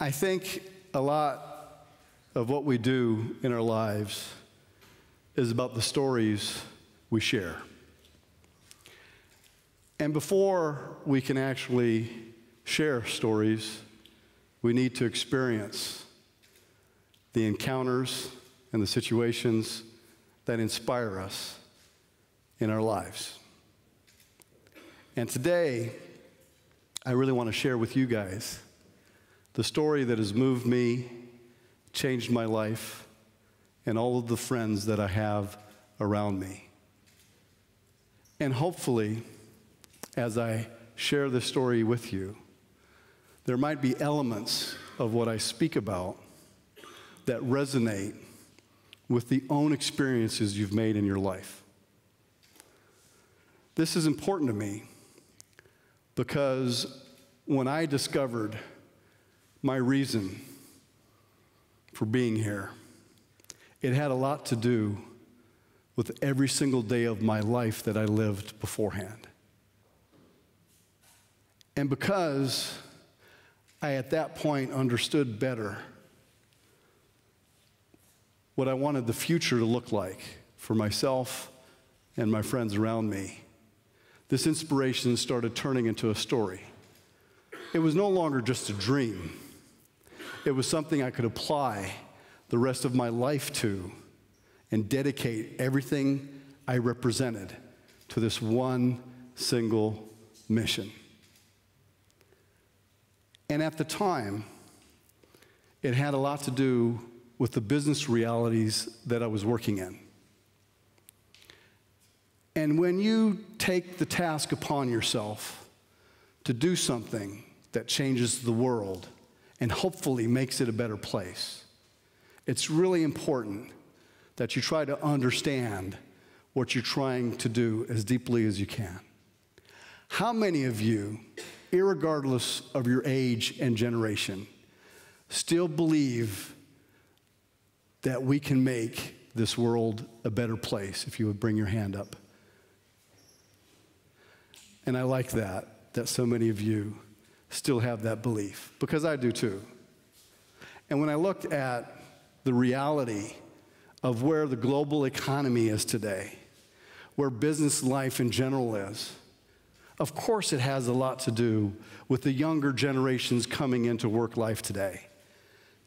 I think a lot of what we do in our lives is about the stories we share. And before we can actually share stories, we need to experience the encounters and the situations that inspire us in our lives. And today, I really want to share with you guys the story that has moved me, changed my life, and all of the friends that I have around me. And hopefully, as I share this story with you, there might be elements of what I speak about that resonate with the own experiences you've made in your life. This is important to me because when I discovered my reason for being here, it had a lot to do with every single day of my life that I lived beforehand. And because I at that point understood better what I wanted the future to look like for myself and my friends around me, this inspiration started turning into a story. It was no longer just a dream. It was something I could apply the rest of my life to and dedicate everything I represented to this one single mission. And at the time, it had a lot to do with the business realities that I was working in. And when you take the task upon yourself to do something that changes the world and hopefully makes it a better place, it's really important that you try to understand what you're trying to do as deeply as you can. How many of you, irregardless of your age and generation, still believe that we can make this world a better place? If you would bring your hand up. And I like that so many of you still have that belief, because I do too. And when I looked at the reality of where the global economy is today, where business life in general is, of course it has a lot to do with the younger generations coming into work life today.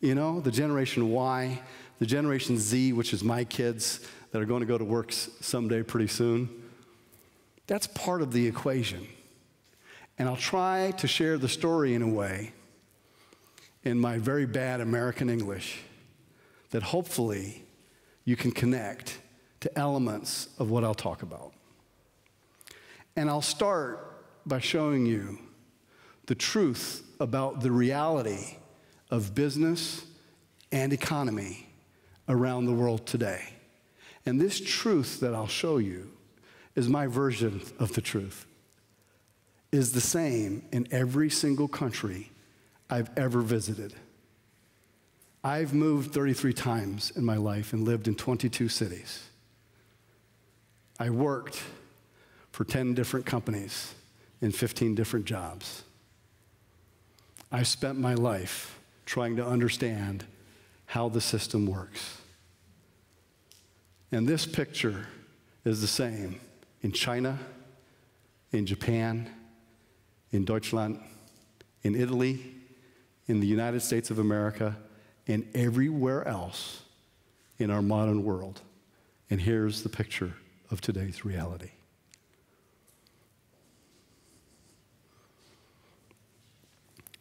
You know, the Generation Y, the Generation Z, which is my kids that are going to go to work someday pretty soon. That's part of the equation. And I'll try to share the story in a way, in my very bad American English, that hopefully you can connect to elements of what I'll talk about. And I'll start by showing you the truth about the reality of business and economy around the world today. And this truth that I'll show you is my version of the truth, is the same in every single country I've ever visited. I've moved 33 times in my life and lived in 22 cities. I worked for 10 different companies in 15 different jobs. I spent my life trying to understand how the system works. And this picture is the same in China, in Japan, in Deutschland, in Italy, in the United States of America, and everywhere else in our modern world. And here's the picture of today's reality.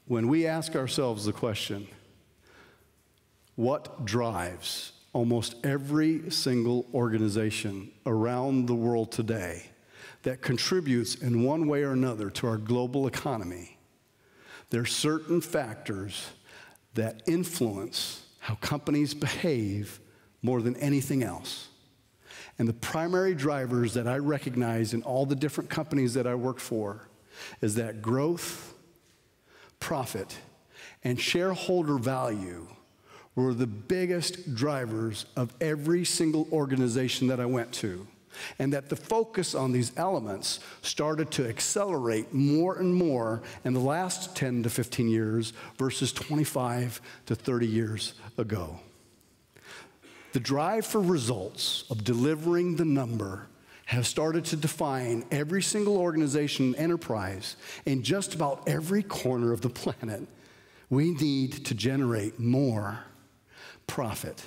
When we ask ourselves the question, what drives almost every single organization around the world today that contributes in one way or another to our global economy, there are certain factors that influence how companies behave more than anything else. And the primary drivers that I recognize in all the different companies that I work for is that growth, profit, and shareholder value were the biggest drivers of every single organization that I went to And that the focus on these elements started to accelerate more and more in the last 10 to 15 years versus 25 to 30 years ago. The drive for results of delivering the number has started to define every single organization and enterprise in just about every corner of the planet. We need to generate more profit,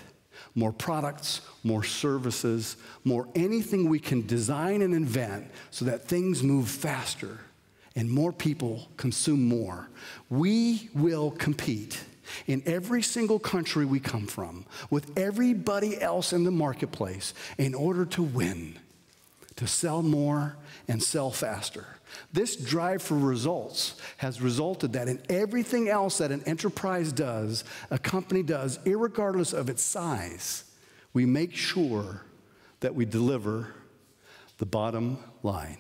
more products, more services, more anything we can design and invent so that things move faster and more people consume more. We will compete in every single country we come from with everybody else in the marketplace in order to win, to sell more and sell faster. This drive for results has resulted that in everything else that an enterprise does, a company does, irregardless of its size, we make sure that we deliver the bottom line.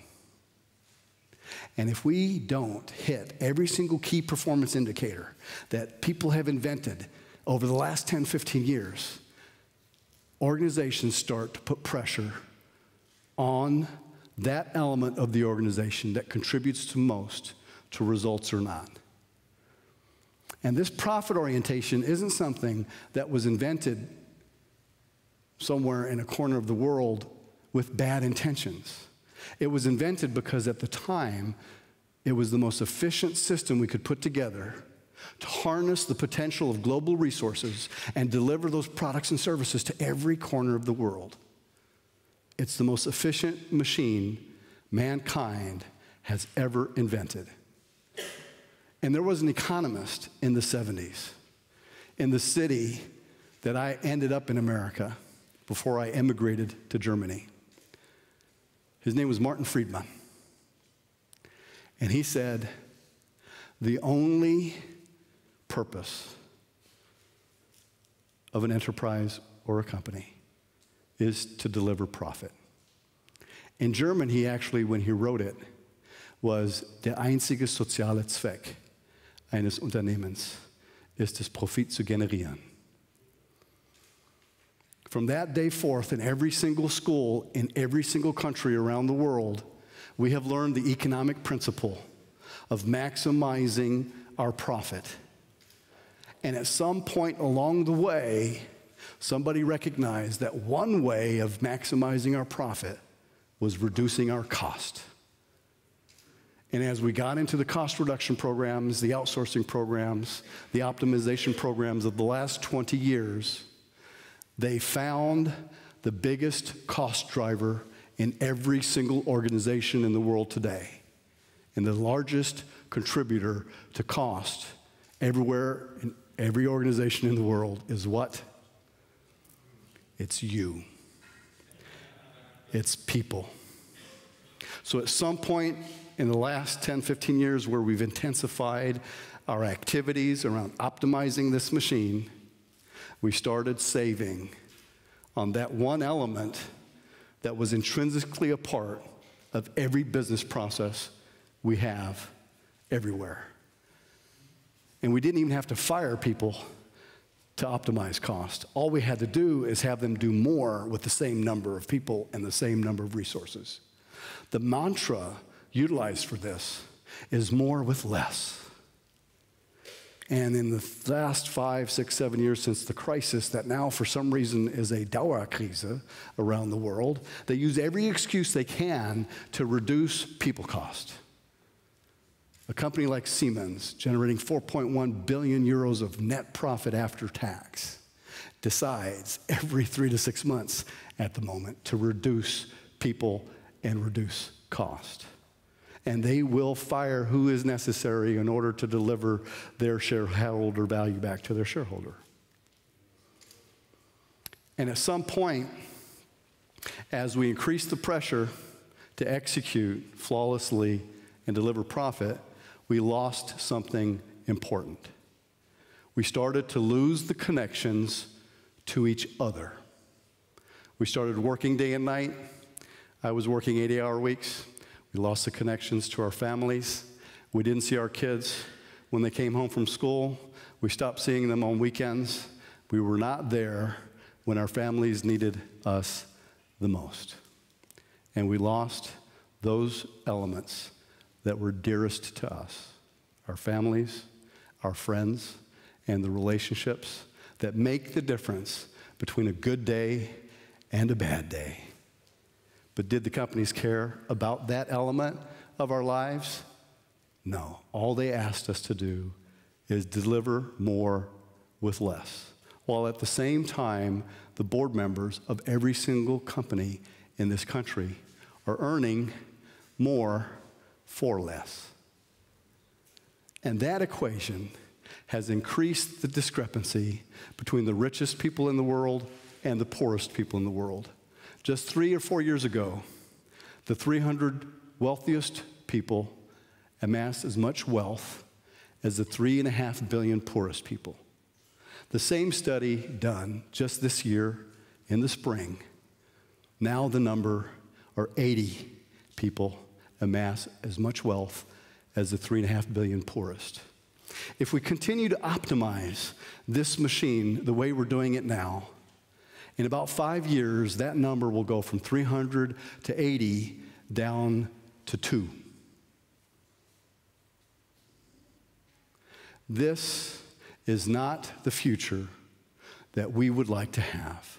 And if we don't hit every single key performance indicator that people have invented over the last 10, 15 years, organizations start to put pressure on that element of the organization that contributes to most to results or not. And this profit orientation isn't something that was invented somewhere in a corner of the world with bad intentions. It was invented because at the time, it was the most efficient system we could put together to harness the potential of global resources and deliver those products and services to every corner of the world. It's the most efficient machine mankind has ever invented. And there was an economist in the 70s in the city that I ended up in America before I emigrated to Germany. His name was Martin Friedman. And he said, the only purpose of an enterprise or a company is to deliver profit. In German, he actually, when he wrote it, was der einzige soziale Zweck eines Unternehmens ist es, Profit zu generieren. From that day forth, in every single school, in every single country around the world, we have learned the economic principle of maximizing our profit. And at some point along the way, somebody recognized that one way of maximizing our profit was reducing our cost. And as we got into the cost reduction programs, the outsourcing programs, the optimization programs of the last 20 years, they found the biggest cost driver in every single organization in the world today. And the largest contributor to cost everywhere in every organization in the world is what? It's you. It's people. So at some point in the last 10, 15 years where we've intensified our activities around optimizing this machine, we started saving on that one element that was intrinsically a part of every business process we have everywhere. And we didn't even have to fire people to optimize cost. All we had to do is have them do more with the same number of people and the same number of resources. The mantra utilized for this is more with less. And in the last 5, 6, 7 years since the crisis that now for some reason is a Dauerkrise around the world, they use every excuse they can to reduce people cost. A company like Siemens, generating 4.1 billion euros of net profit after tax, decides every 3 to 6 months at the moment to reduce people and reduce cost. And they will fire who is necessary in order to deliver their shareholder value back to their shareholder. And at some point, as we increase the pressure to execute flawlessly and deliver profit, we lost something important. We started to lose the connections to each other. We started working day and night. I was working 80-hour weeks. We lost the connections to our families. We didn't see our kids when they came home from school. We stopped seeing them on weekends. We were not there when our families needed us the most. and we lost those elements that were dearest to us, our families, our friends, and the relationships that make the difference between a good day and a bad day. But did the companies care about that element of our lives? No. All they asked us to do is deliver more with less, while at the same time, the board members of every single company in this country are earning more for less. And that equation has increased the discrepancy between the richest people in the world and the poorest people in the world. Just 3 or 4 years ago, the 300 wealthiest people amassed as much wealth as the 3.5 billion poorest people. The same study done just this year in the spring, now the number are 80 people amass as much wealth as the 3.5 billion poorest. If we continue to optimize this machine the way we're doing it now, in about 5 years, that number will go from 300 to 80 down to 2. This is not the future that we would like to have.